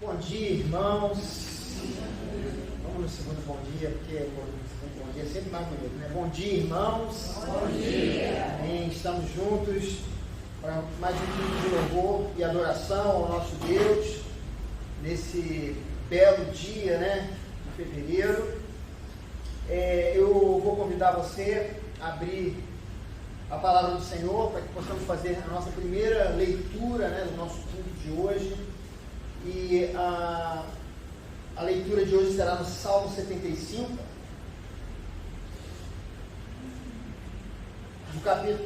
Bom dia, irmãos. Vamos no segundo bom dia, porque o segundo bom dia é sempre mais bonito, né? Bom dia, irmãos. Bom dia. Amém. Estamos juntos para mais um culto de louvor e adoração ao nosso Deus, nesse belo dia, né? De fevereiro. Eu vou convidar você a abrir a palavra do Senhor para que possamos fazer a nossa primeira leitura, né, do nosso culto de hoje. E a leitura de hoje será no Salmo 75,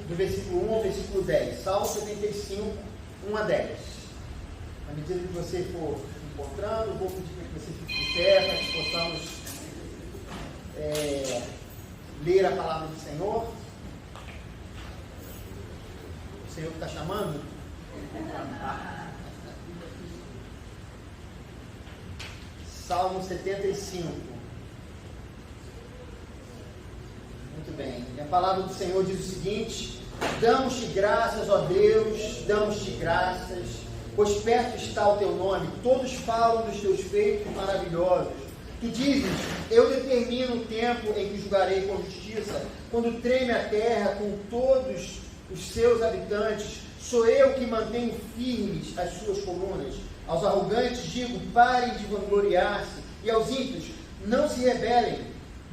do versículo 1 ao versículo 10. Salmo 75, 1 a 10. À medida que você for encontrando, eu vou pedir para que você fique de pé, para que possamos ler a palavra do Senhor. O Senhor que está chamando? Salmo 75. Muito bem. E a palavra do Senhor diz o seguinte: damos-te graças, ó Deus, damos-te graças, pois perto está o teu nome. Todos falam dos teus feitos maravilhosos. Tu dizes: eu determino o tempo em que julgarei com justiça, quando treme a terra com todos os seus habitantes. Sou eu que mantenho firmes as suas colunas. Aos arrogantes digo: parem de vangloriar-se, e aos ímpios: não se rebelem.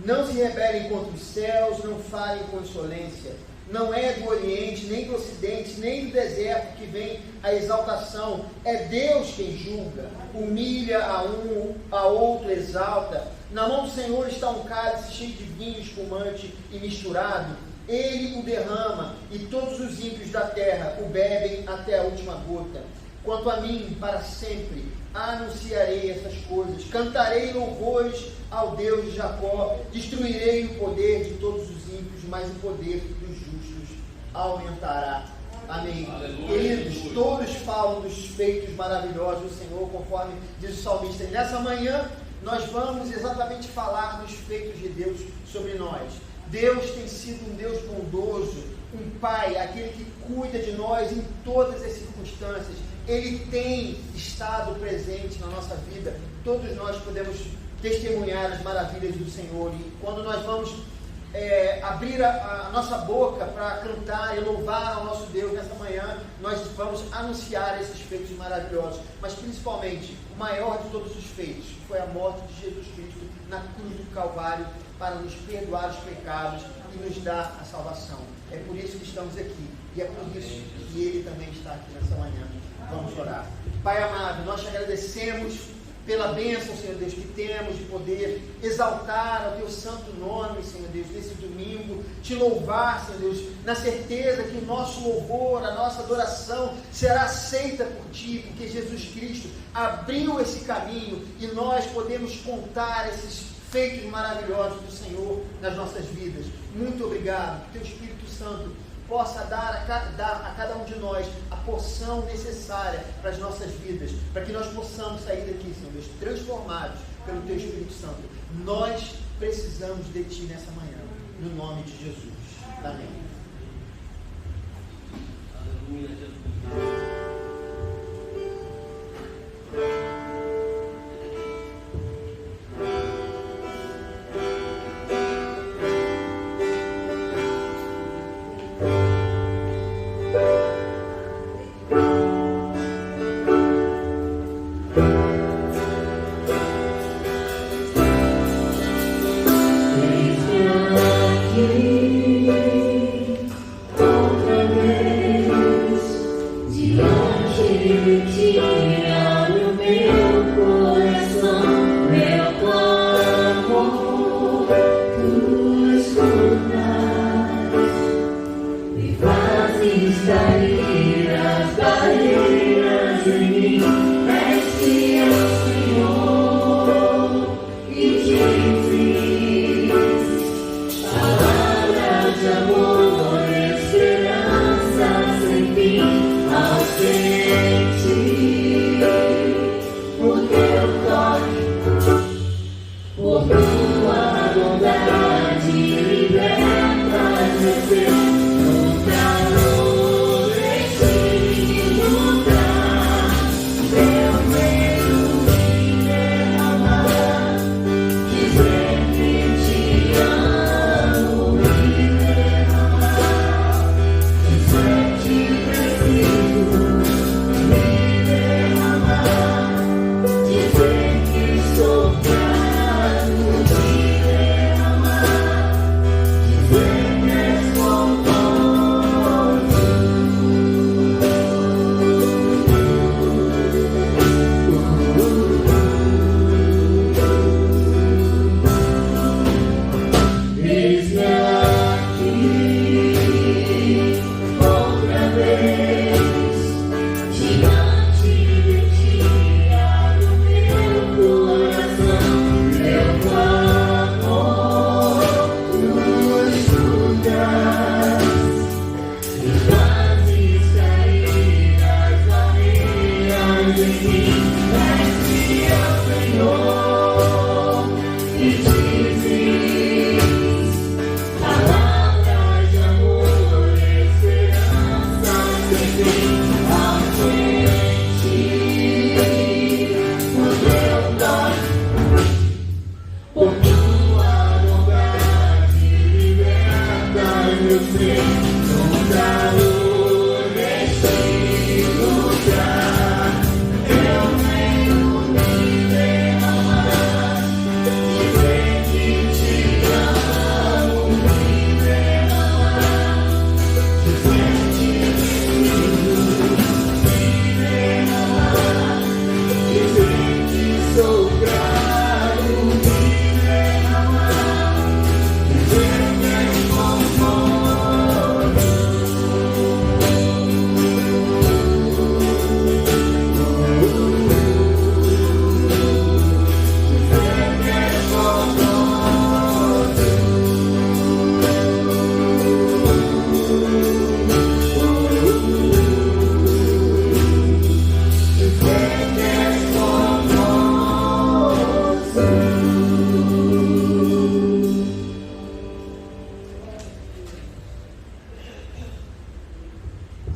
Não se rebelem contra os céus, não falem com insolência. Não é do Oriente, nem do Ocidente, nem do deserto que vem a exaltação. É Deus quem julga. Humilha a um, a outro exalta. Na mão do Senhor está um cálice cheio de vinho espumante e misturado. Ele o derrama, e todos os ímpios da terra o bebem até a última gota. Quanto a mim, para sempre anunciarei essas coisas. Cantarei louvores ao Deus de Jacó. Destruirei o poder de todos os ímpios, mas o poder dos justos aumentará. Amém. Aleluia. Queridos, todos falam dos feitos maravilhosos do Senhor, conforme diz o salmista. E nessa manhã, nós vamos exatamente falar dos feitos de Deus sobre nós. Deus tem sido um Deus bondoso, um Pai, aquele que cuida de nós em todas as circunstâncias. Ele tem estado presente na nossa vida. Todos nós podemos testemunhar as maravilhas do Senhor. E quando nós vamos abrir a nossa boca para cantar e louvar ao nosso Deus nessa manhã, nós vamos anunciar esses feitos maravilhosos. Mas principalmente, o maior de todos os feitos foi a morte de Jesus Cristo na cruz do Calvário, para nos perdoar os pecados e nos dar a salvação. É por isso que estamos aqui. E é por isso que Ele também está aqui nessa manhã. Vamos orar. Pai amado, nós te agradecemos pela bênção, Senhor Deus, que temos de poder exaltar o Teu santo nome, Senhor Deus, nesse domingo, te louvar, Senhor Deus, na certeza que o nosso louvor, a nossa adoração será aceita por Ti, porque Jesus Cristo abriu esse caminho e nós podemos contar esses feitos maravilhosos do Senhor nas nossas vidas. Muito obrigado. Que Teu Espírito Santo possa dar a cada um de nós a porção necessária para as nossas vidas, para que nós possamos sair daqui, Senhor Deus, transformados pelo Teu Espírito Santo. Nós precisamos de Ti nessa manhã, no nome de Jesus. Amém. Aleluia, Jesus.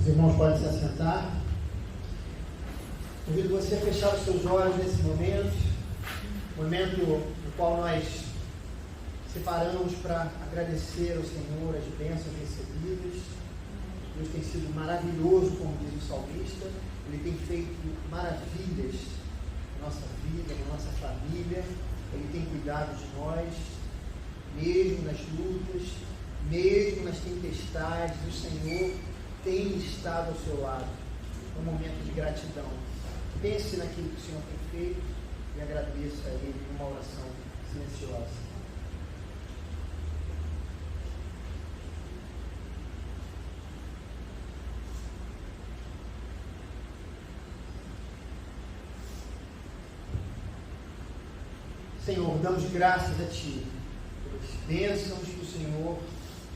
Os irmãos podem se assentar. Convido você a fechar os seus olhos nesse momento no qual nós separamos para agradecer ao Senhor as bênçãos recebidas. Deus tem sido maravilhoso, como diz o salmista. Ele tem feito maravilhas na nossa vida, na nossa família. Ele tem cuidado de nós, mesmo nas lutas, mesmo nas tempestades. O Senhor tem estado ao seu lado. É um momento de gratidão. Pense naquilo que o Senhor tem feito e agradeça a Ele numa oração silenciosa. Senhor, damos graças a Ti pelas bênçãos que o Senhor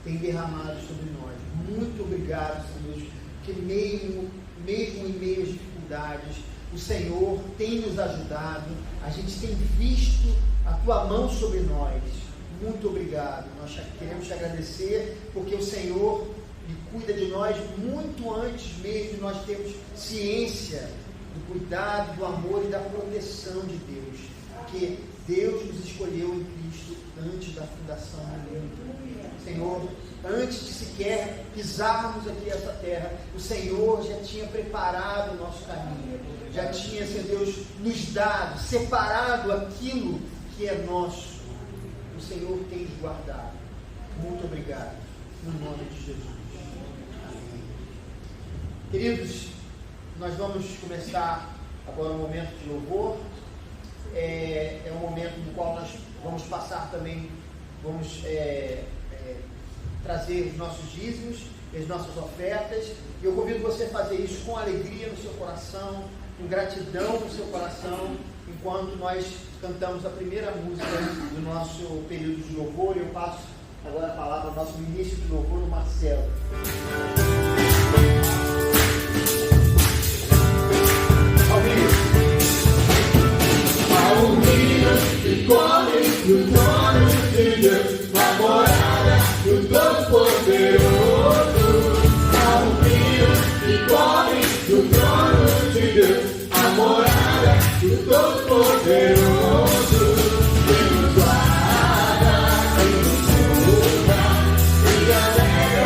tem derramado sobre nós. Muito obrigado, Senhor, que mesmo em meio às dificuldades, o Senhor tem nos ajudado, a gente tem visto a Tua mão sobre nós. Muito obrigado. Nós queremos te agradecer porque o Senhor cuida de nós muito antes mesmo de nós termos ciência do cuidado, do amor e da proteção de Deus. Porque Deus nos escolheu em Cristo antes da fundação do mundo. Senhor, antes de sequer pisarmos aqui essa terra, o Senhor já tinha preparado o nosso caminho, já tinha, Senhor Deus, nos dado, separado aquilo que é nosso. O Senhor tem nos guardado. Muito obrigado, no nome de Jesus. Amém. Queridos, nós vamos começar agora um momento de louvor. É um momento no qual nós vamos passar também, vamos trazer os nossos dízimos, as nossas ofertas. E eu convido você a fazer isso com alegria no seu coração, com gratidão no seu coração, enquanto nós cantamos a primeira música do nosso período de louvor. Eu passo agora a palavra ao nosso ministro de louvor, o Marcelo. Unidos e correm no trono de Deus, na morada do Todo-Poderoso. Unidos e correm no trono de Deus, a morada do Todo-Poderoso. Quem nos guarda, quem nos cura, quem alegra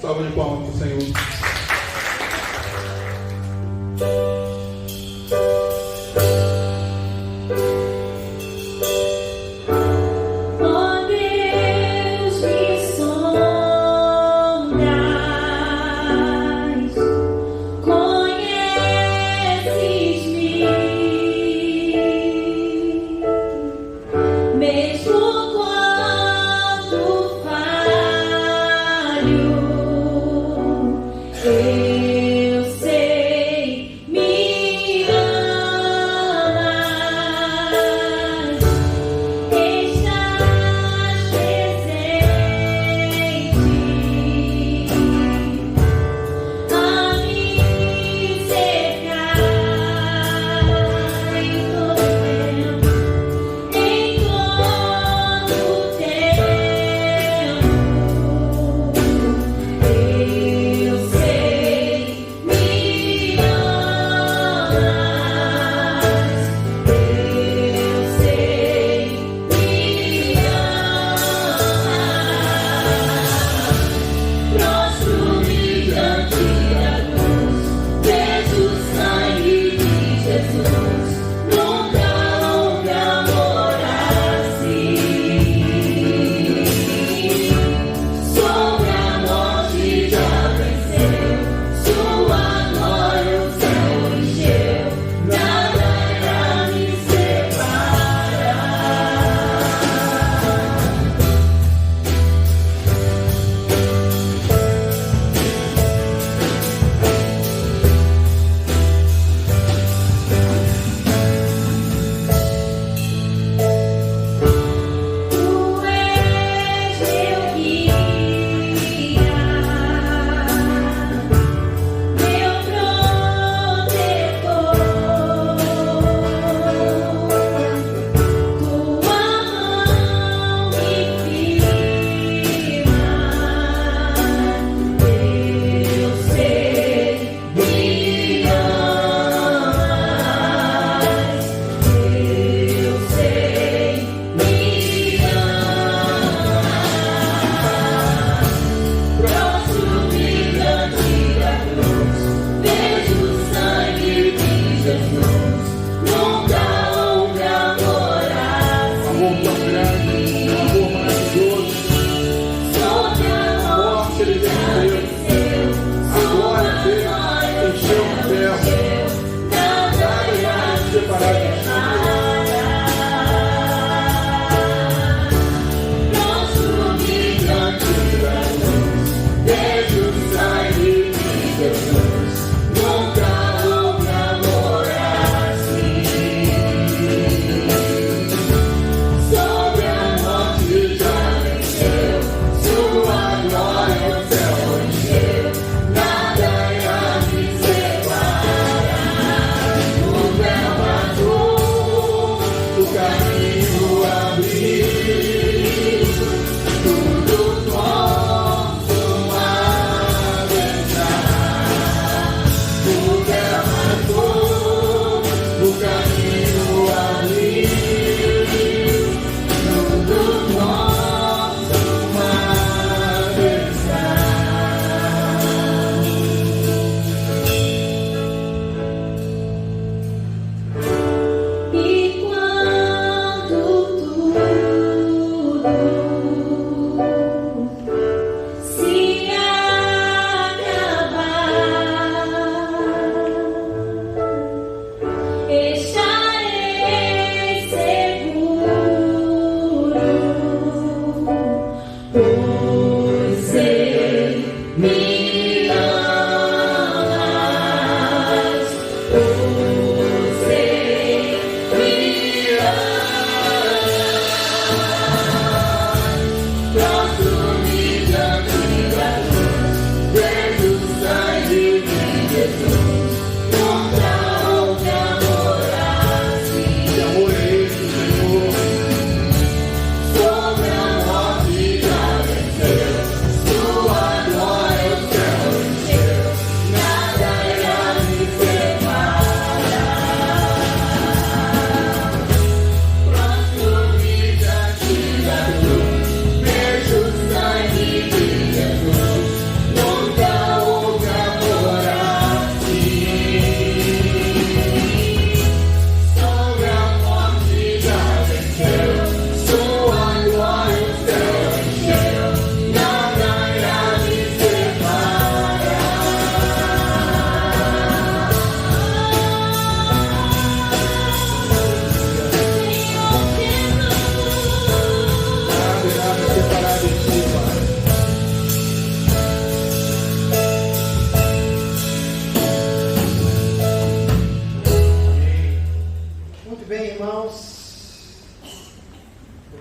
salva de palmas para o Senhor.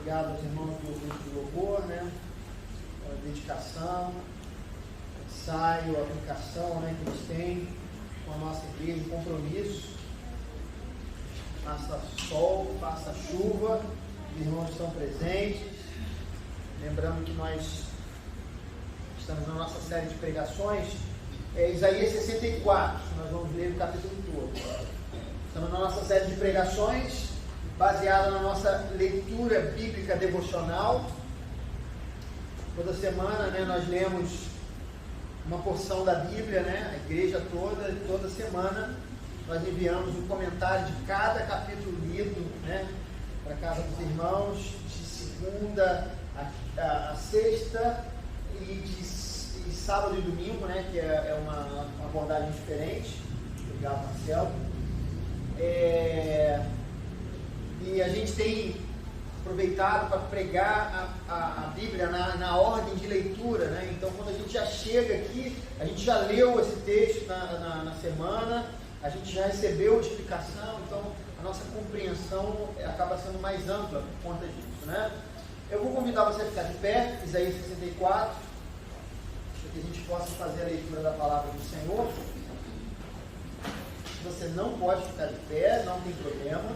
Obrigado aos irmãos do grupo de louvor, né? Pela dedicação, ensaio, aplicação, né, que eles têm com a nossa igreja, o compromisso. Faça sol, faça chuva, os irmãos estão presentes. Lembrando que nós estamos na nossa série de pregações, Isaías 64, nós vamos ler o capítulo todo. Estamos na nossa série de pregações, baseada na nossa leitura bíblica devocional. Toda semana, né, nós lemos uma porção da Bíblia, né, a igreja toda semana nós enviamos um comentário de cada capítulo lido, né, para a casa dos irmãos, de segunda a sexta e de sábado e domingo, né, que é uma abordagem diferente. Obrigado, Marcelo. E a gente tem aproveitado para pregar a Bíblia na ordem de leitura, né? Então, quando a gente já chega aqui, a gente já leu esse texto na semana, a gente já recebeu a explicação, então a nossa compreensão acaba sendo mais ampla por conta disso, né? Eu vou convidar você a ficar de pé, Isaías 64, para que a gente possa fazer a leitura da palavra do Senhor. Se você não pode ficar de pé, não tem problema.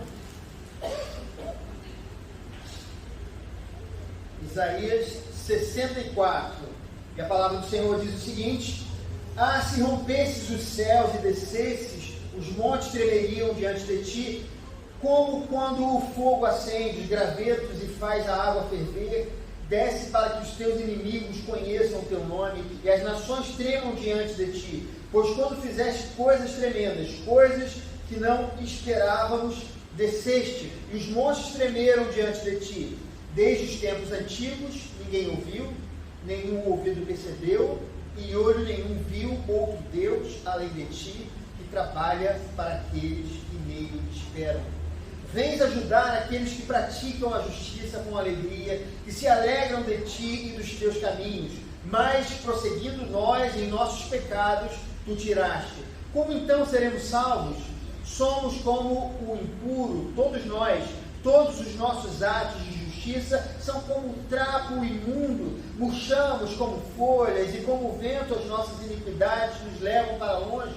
Isaías 64, e a palavra do Senhor diz o seguinte: se rompesses os céus e descesses, os montes tremeriam diante de ti, como quando o fogo acende os gravetos e faz a água ferver. Desce para que os teus inimigos conheçam o teu nome e as nações tremam diante de ti. Pois quando fizeste coisas tremendas, coisas que não esperávamos, desceste, e os montes tremeram diante de ti. Desde os tempos antigos, ninguém ouviu, nenhum ouvido percebeu, e olho nenhum viu outro Deus, além de ti, que trabalha para aqueles que nele esperam. Vens ajudar aqueles que praticam a justiça com alegria, que se alegram de ti e dos teus caminhos. Mas, prosseguindo nós em nossos pecados, tu tiraste. Como então seremos salvos? Somos como o impuro, todos nós, todos os nossos atos de justiça são como um trapo imundo, murchamos como folhas, e como o vento as nossas iniquidades nos levam para longe.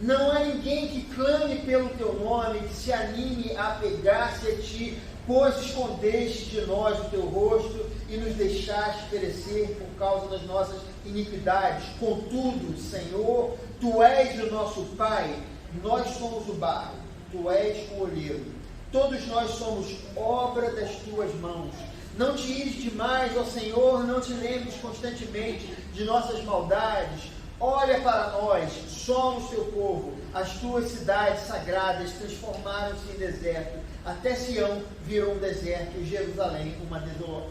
Não há ninguém que clame pelo teu nome, que se anime a apegar-se a ti, pois escondeste de nós o teu rosto e nos deixaste perecer por causa das nossas iniquidades. Contudo, Senhor, tu és o nosso Pai, nós somos o barro, tu és o olheiro. Todos nós somos obra das tuas mãos. Não te ires demais, ó Senhor, não te lembres constantemente de nossas maldades. Olha para nós, somos teu povo, as tuas cidades sagradas transformaram-se em deserto, até Sião virou um deserto e Jerusalém uma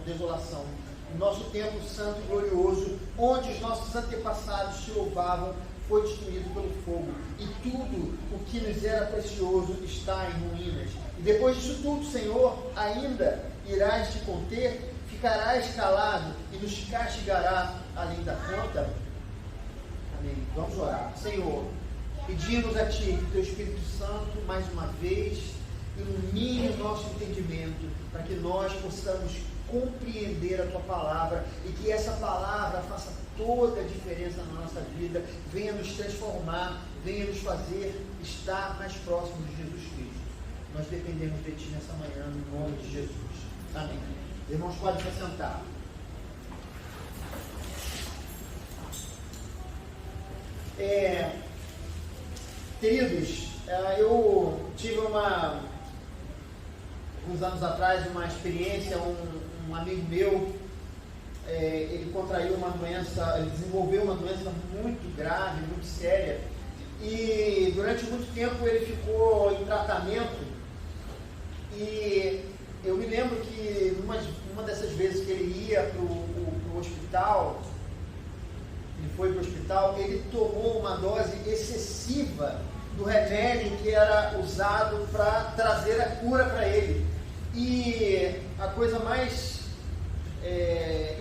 desolação. O nosso templo santo e glorioso, onde os nossos antepassados se louvavam, foi destruído pelo fogo, e tudo o que nos era precioso está em ruínas. E depois disso tudo, Senhor, ainda irás te conter, ficarás calado e nos castigará além da conta? Amém. Vamos orar. Senhor, pedimos a Ti que Teu Espírito Santo, mais uma vez, ilumine o nosso entendimento, para que nós possamos compreender a Tua Palavra e que essa Palavra faça toda a diferença na nossa vida, venha nos transformar, venha nos fazer estar mais próximos de Jesus Cristo. Nós dependemos de Ti nessa manhã, no nome de Jesus. Amém. Os irmãos podem se sentar. Queridos, eu tive uns anos atrás, uma experiência, um amigo meu, ele contraiu uma doença, ele desenvolveu uma doença muito grave, muito séria, e durante muito tempo ele ficou em tratamento, e eu me lembro que uma dessas vezes que ele ia para o hospital, ele foi para o hospital, ele tomou uma dose excessiva do remédio que era usado para trazer a cura para ele. E a coisa mais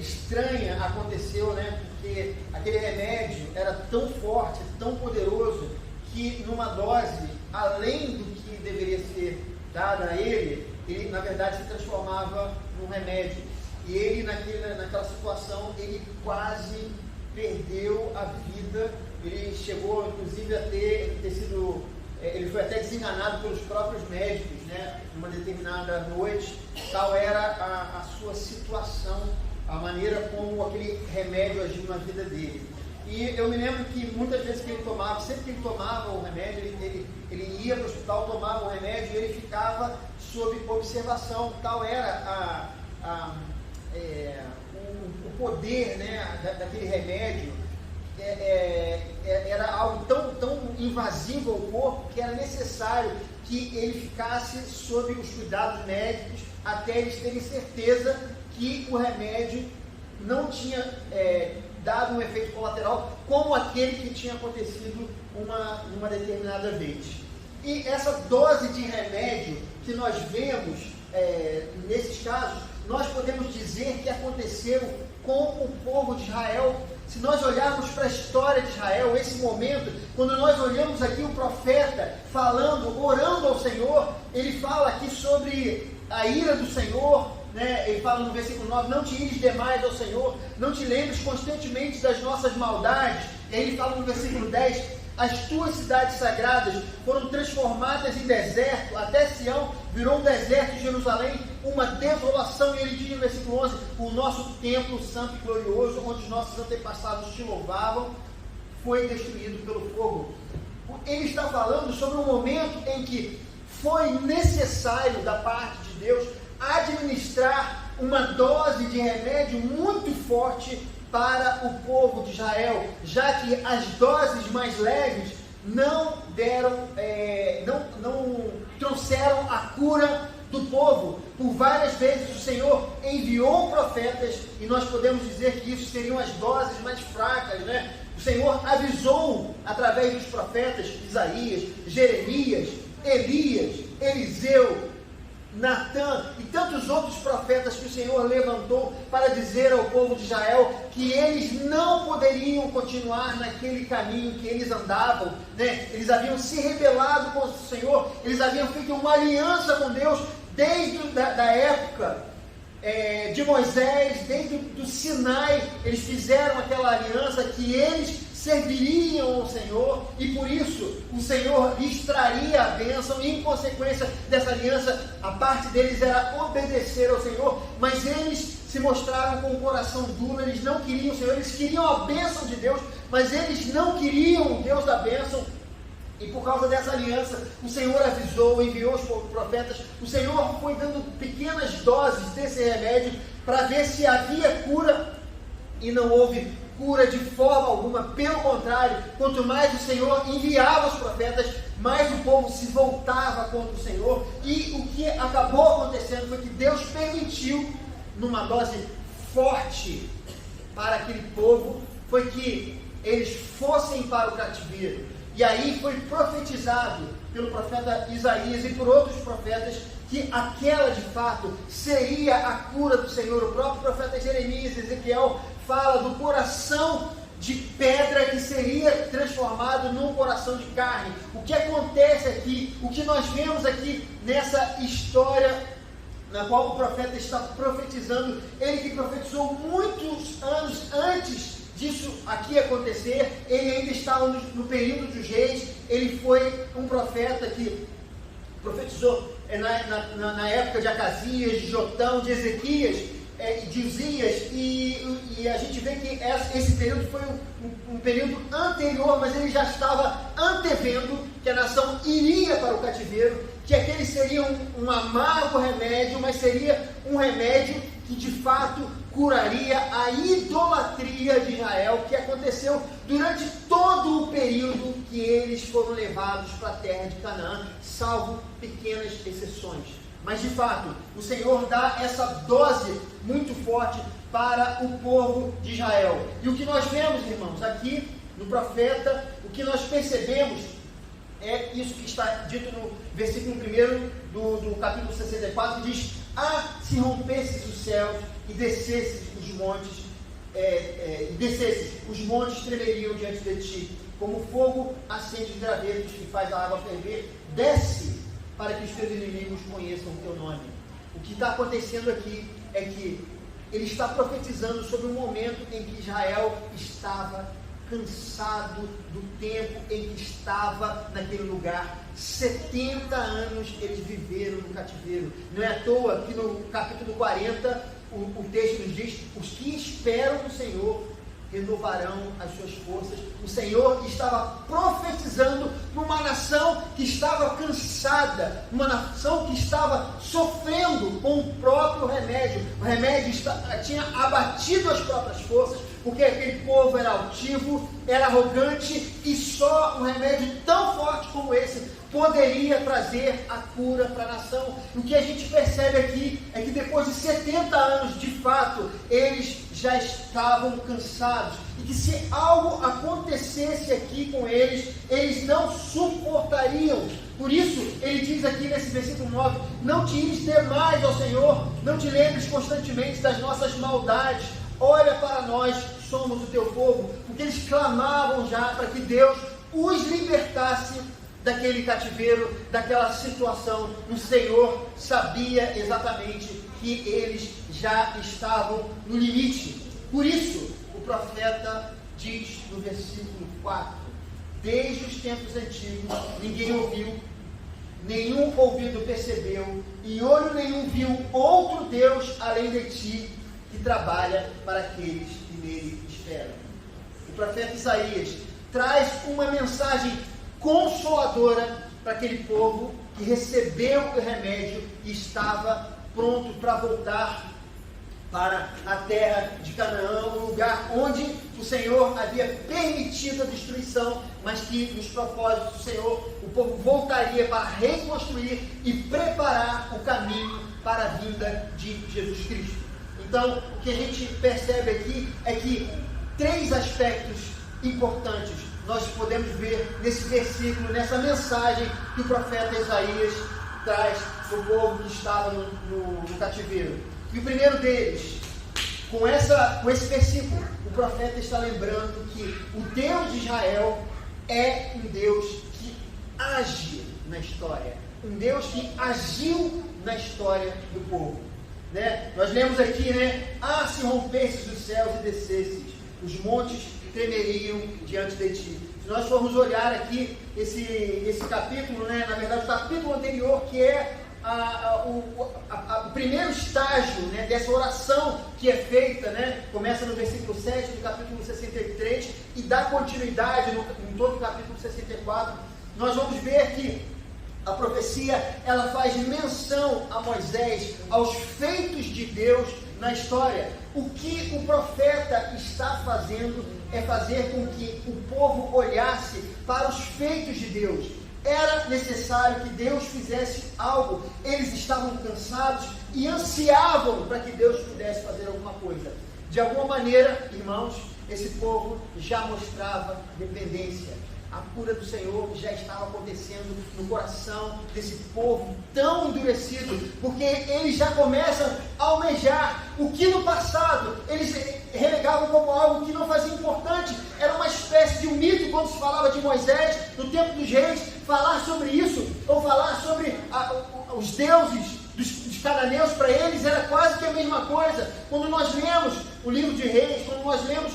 estranha aconteceu, né? Porque aquele remédio era tão forte, tão poderoso, que numa dose, além do que deveria ser dada a ele, ele na verdade se transformava num remédio. E ele naquela situação, ele quase perdeu a vida. Ele chegou inclusive a ter sido, ele foi até desenganado pelos próprios médicos, né? Numa determinada noite. Tal era a sua situação, a maneira como aquele remédio agiu na vida dele. E eu me lembro que muitas vezes que ele tomava, sempre que ele tomava o remédio, ele ia para o hospital, tomava o remédio e ele ficava sob observação. Tal era o poder, né, daquele remédio. Era algo tão invasivo ao corpo que era necessário que ele ficasse sob os cuidados médicos até eles terem certeza que o remédio não tinha dado um efeito colateral como aquele que tinha acontecido numa determinada vez. E essa dose de remédio que nós vemos nesses casos, nós podemos dizer que aconteceu com o povo de Israel. Se nós olharmos para a história de Israel, esse momento, quando nós olhamos aqui o profeta falando, orando ao Senhor, ele fala aqui sobre a ira do Senhor, né? Ele fala no versículo 9, não te ires demais ao Senhor, não te lembres constantemente das nossas maldades. E aí ele fala no versículo 10, as tuas cidades sagradas foram transformadas em deserto, até Sião virou um deserto de Jerusalém, uma desolação. E ele diz no versículo 11, o nosso templo santo e glorioso, onde os nossos antepassados te louvavam, foi destruído pelo fogo. Ele está falando sobre um momento em que foi necessário da parte de Deus administrar uma dose de remédio muito forte para o povo de Israel, já que as doses mais leves não trouxeram a cura do povo. Por várias vezes o Senhor enviou profetas, e nós podemos dizer que isso seriam as doses mais fracas, né? O Senhor avisou através dos profetas Isaías, Jeremias, Elias, Eliseu, Natã e tantos outros profetas que o Senhor levantou para dizer ao povo de Israel que eles não poderiam continuar naquele caminho que eles andavam, né? Eles haviam se rebelado contra o Senhor, eles haviam feito uma aliança com Deus desde da época de Moisés, desde do Sinai. Eles fizeram aquela aliança que eles serviriam ao Senhor, e por isso o Senhor lhes traria a bênção, e em consequência dessa aliança, a parte deles era obedecer ao Senhor, mas eles se mostraram com o coração duro. Eles não queriam o Senhor, eles queriam a bênção de Deus, mas eles não queriam o Deus da bênção. E por causa dessa aliança, o Senhor avisou, enviou os profetas. O Senhor foi dando pequenas doses desse remédio para ver se havia cura, e não houve cura de forma alguma. Pelo contrário, quanto mais o Senhor enviava os profetas, mais o povo se voltava contra o Senhor. E o que acabou acontecendo foi que Deus permitiu, numa dose forte para aquele povo, foi que eles fossem para o cativeiro. E aí foi profetizado pelo profeta Isaías e por outros profetas que aquela de fato seria a cura do Senhor. O próprio profeta Jeremias, Ezequiel, fala do coração de pedra que seria transformado num coração de carne. O que acontece aqui, o que nós vemos aqui nessa história na qual o profeta está profetizando, ele que profetizou muitos anos antes disso aqui acontecer, ele ainda estava no período dos reis. Ele foi um profeta que profetizou na época de Acasias, de Jotão, de Ezequias, de Uzias, e a gente vê que esse período foi um período anterior, mas ele já estava antevendo que a nação iria para o cativeiro, que aquele seria um amargo remédio, mas seria um remédio que de fato curaria a idolatria de Israel, que aconteceu durante todo o período que eles foram levados para a terra de Canaã, salvo pequenas exceções. Mas de fato, o Senhor dá essa dose muito forte para o povo de Israel. E o que nós vemos, irmãos, aqui no profeta, o que nós percebemos é isso que está dito no versículo 1 do capítulo 64, que diz: se rompesses os céus e descesses os montes, os montes tremeriam diante de ti, como fogo acende os gravetos que faz a água ferver. Desce, para que os teus inimigos conheçam o teu nome. O que está acontecendo aqui é que ele está profetizando sobre o momento em que Israel estava cansado do tempo em que estava naquele lugar. 70 anos eles viveram no cativeiro. Não é à toa que no capítulo 40 o texto nos diz: os que esperam no Senhor renovarão as suas forças. O Senhor estava profetizando numa nação que estava cansada, uma nação que estava sofrendo com o próprio remédio. O remédio tinha abatido as próprias forças, porque aquele povo era altivo, era arrogante, e só um remédio tão forte como esse poderia trazer a cura para a nação. O que a gente percebe aqui é que depois de 70 anos, de fato, eles já estavam cansados, e que se algo acontecesse aqui com eles, eles não suportariam. Por isso, ele diz aqui nesse versículo 9: não te ires demais ao Senhor, não te lembres constantemente das nossas maldades, olha para nós, somos o teu povo. Porque eles clamavam já para que Deus os libertasse daquele cativeiro, daquela situação. O Senhor sabia exatamente que eles já estavam no limite. Por isso, o profeta diz no versículo 4: desde os tempos antigos ninguém ouviu, nenhum ouvido percebeu, e olho nenhum viu outro Deus além de ti, que trabalha para aqueles que nele esperam. O profeta Isaías traz uma mensagem consoladora para aquele povo que recebeu o remédio e estava pronto para voltar para a terra de Canaã, um lugar onde o Senhor havia permitido a destruição, mas que nos propósitos do Senhor o povo voltaria para reconstruir e preparar o caminho para a vinda de Jesus Cristo. Então, o que a gente percebe aqui é que 3 aspectos importantes nós podemos ver nesse versículo, nessa mensagem que o profeta Isaías traz para o povo que estava no cativeiro. E o primeiro deles, com esse versículo, o profeta está lembrando que o Deus de Israel é um Deus que age na história, um Deus que agiu na história do povo. Nós lemos aqui, se rompesses os céus e descesses, os montes tremeriam diante de ti. Se nós formos olhar aqui esse capítulo, na verdade o capítulo anterior, que é o primeiro estágio dessa oração que é feita, começa no versículo 7 do capítulo 63 e dá continuidade em todo o capítulo 64, nós vamos ver que a profecia ela faz menção a Moisés, aos feitos de Deus na história. O que o profeta está fazendo é fazer com que o povo olhasse para os feitos de Deus. Era necessário que Deus fizesse algo. Eles estavam cansados e ansiavam para que Deus pudesse fazer alguma coisa. De alguma maneira, irmãos, esse povo já mostrava dependência. A cura do Senhor já estava acontecendo no coração desse povo tão endurecido, porque eles já começam a almejar o que no passado eles relegavam como algo que não fazia importante. Era uma espécie de um mito quando se falava de Moisés, no tempo dos reis, falar sobre isso, ou falar sobre os deuses dos cananeus, para eles era quase que a mesma coisa. Quando nós lemos o livro de Reis, quando nós lemos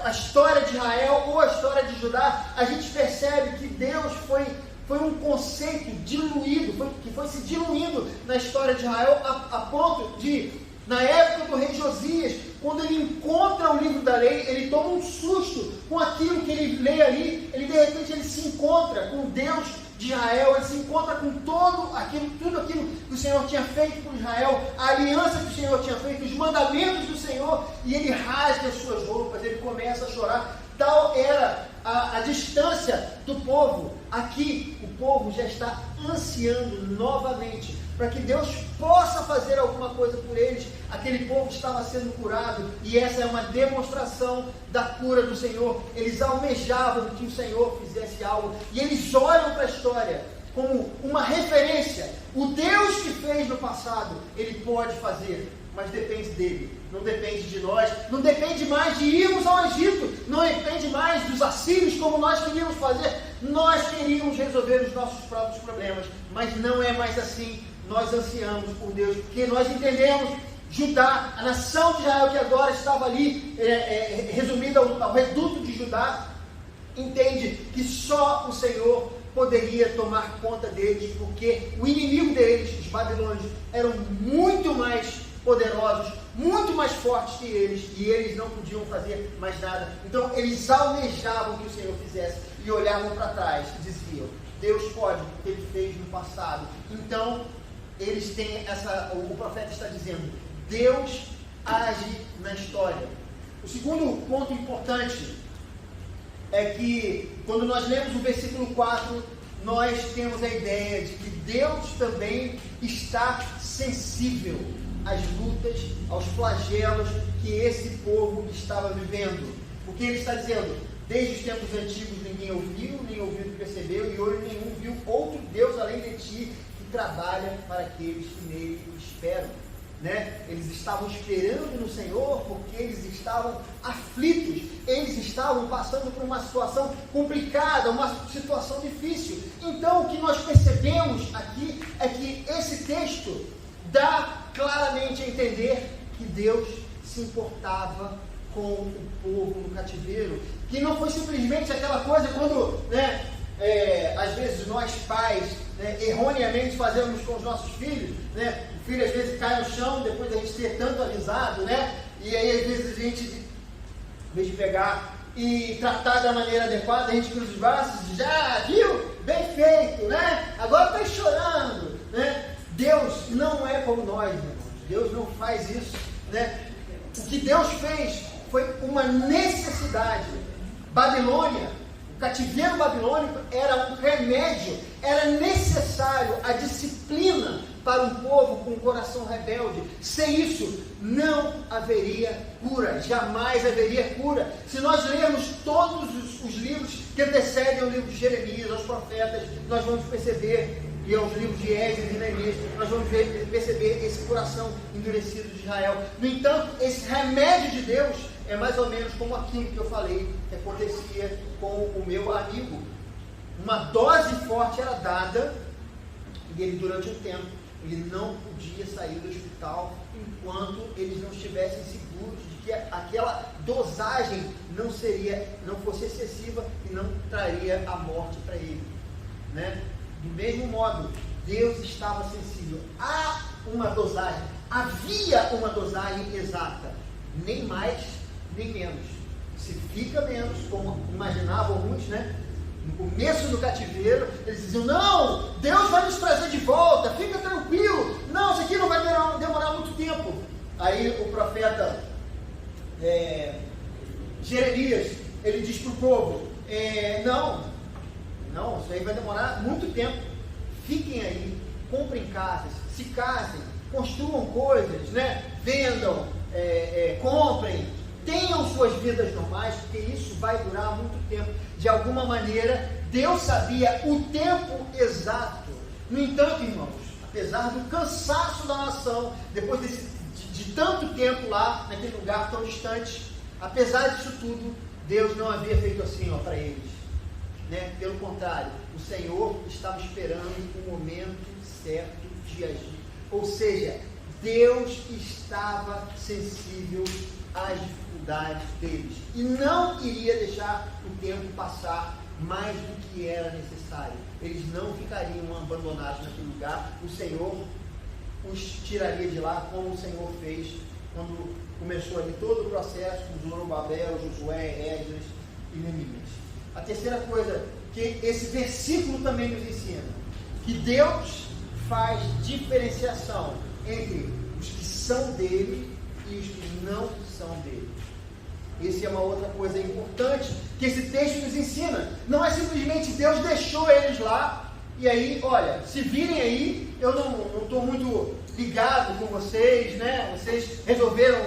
a história de Israel ou a história de Judá, a gente percebe que Deus foi um conceito diluído, que foi se diluindo na história de Israel, a ponto de, na época do rei Josias, quando ele encontra o livro da lei, ele toma um susto com aquilo que ele lê ali. Ele de repente ele se encontra com Deus de Israel, ele se encontra com tudo aquilo que o Senhor tinha feito por Israel, a aliança que o Senhor tinha feito, os mandamentos do Senhor, e ele rasga as suas roupas, ele começa a chorar. Tal era a distância do povo. Aqui o povo já está ansiando novamente para que Deus possa fazer alguma coisa por eles. Aquele povo estava sendo curado, e essa é uma demonstração da cura do Senhor. Eles almejavam que o Senhor fizesse algo, e eles olham para a história como uma referência. O Deus que fez no passado, Ele pode fazer, mas depende dele, não depende de nós, não depende mais de irmos ao Egito, não depende mais dos assírios como nós queríamos fazer. Nós queríamos resolver os nossos próprios problemas, mas não é mais assim. nós ansiamos por Deus, porque nós entendemos Judá, a nação de Israel que agora estava ali, resumida ao reduto de Judá, entende que só o Senhor poderia tomar conta deles, porque o inimigo deles, os babilônios, eram muito mais poderosos, muito mais fortes que eles, e eles não podiam fazer mais nada. Então eles almejavam que o Senhor fizesse, e olhavam para trás e diziam: Deus pode, porque Ele fez no passado. Então eles têm o profeta está dizendo, Deus age na história. O segundo ponto importante é que, quando nós lemos o versículo 4, nós temos a ideia de que Deus também está sensível às lutas, aos flagelos que esse povo estava vivendo. Porque Ele está dizendo, desde os tempos antigos ninguém ouviu, nem ouvido percebeu, e olho nenhum viu outro Deus além de ti, que trabalha para aqueles que nele esperam. Eles estavam esperando no Senhor porque eles estavam aflitos, eles estavam passando por uma situação complicada, uma situação difícil. Então o que nós percebemos aqui é que esse texto dá claramente a entender que Deus se importava com o povo no cativeiro, que não foi simplesmente aquela coisa quando, às vezes nós pais, erroneamente fazemos com os nossos filhos, o filho às vezes cai no chão depois da gente ter tanto avisado, e aí às vezes a gente, em vez de pegar e tratar da maneira adequada, a gente cruza os braços e diz, viu? Bem feito, agora está chorando, Deus não é como nós, irmãos. Deus não faz isso, O que Deus fez foi uma necessidade. Babilônia, o cativeiro babilônico era um remédio, era necessário a disciplina para um povo com um coração rebelde. Sem isso, não haveria cura, jamais haveria cura. Se nós lermos todos os livros que antecedem o livro de Jeremias, aos profetas, nós vamos perceber, e aos livros de Esdras e Neemias, nós vamos perceber esse coração endurecido de Israel. No entanto, esse remédio de Deus é mais ou menos como aquilo que eu falei, que acontecia com o meu amigo. Uma dose forte era dada, e ele, durante um tempo, ele não podia sair do hospital enquanto eles não estivessem seguros de que aquela dosagem não fosse excessiva e não traria a morte para ele. Do mesmo modo, Deus estava sensível a uma dosagem, havia uma dosagem exata, nem mais, nem menos. Se fica menos, como imaginavam muitos, no começo do cativeiro, eles diziam, não, Deus vai nos trazer de volta, fica tranquilo, não, isso aqui não vai demorar muito tempo. Aí o profeta Jeremias, ele diz para o povo, não, isso aí vai demorar muito tempo, fiquem aí, comprem casas, se casem, construam coisas, vendam, comprem, tenham suas vidas normais, porque isso vai durar muito tempo. De alguma maneira, Deus sabia o tempo exato. No entanto, irmãos, apesar do cansaço da nação, depois de tanto tempo lá, naquele lugar tão distante, apesar disso tudo, Deus não havia feito assim para eles. Pelo contrário, o Senhor estava esperando o momento certo de agir. Ou seja, Deus estava sensível às dificuldades deles e não iria deixar o tempo passar mais do que era necessário. Eles não ficariam abandonados naquele lugar. O Senhor os tiraria de lá, como o Senhor fez quando começou ali todo o processo com Zorobabel, Josué, Esdras e Neemias. A terceira coisa que esse versículo também nos ensina, que Deus faz diferenciação entre os que são dele e os que não são dele. Essa é uma outra coisa importante que esse texto nos ensina. Não é simplesmente Deus deixou eles lá e aí, olha, se virem aí, eu não estou muito ligado com vocês, Vocês resolveram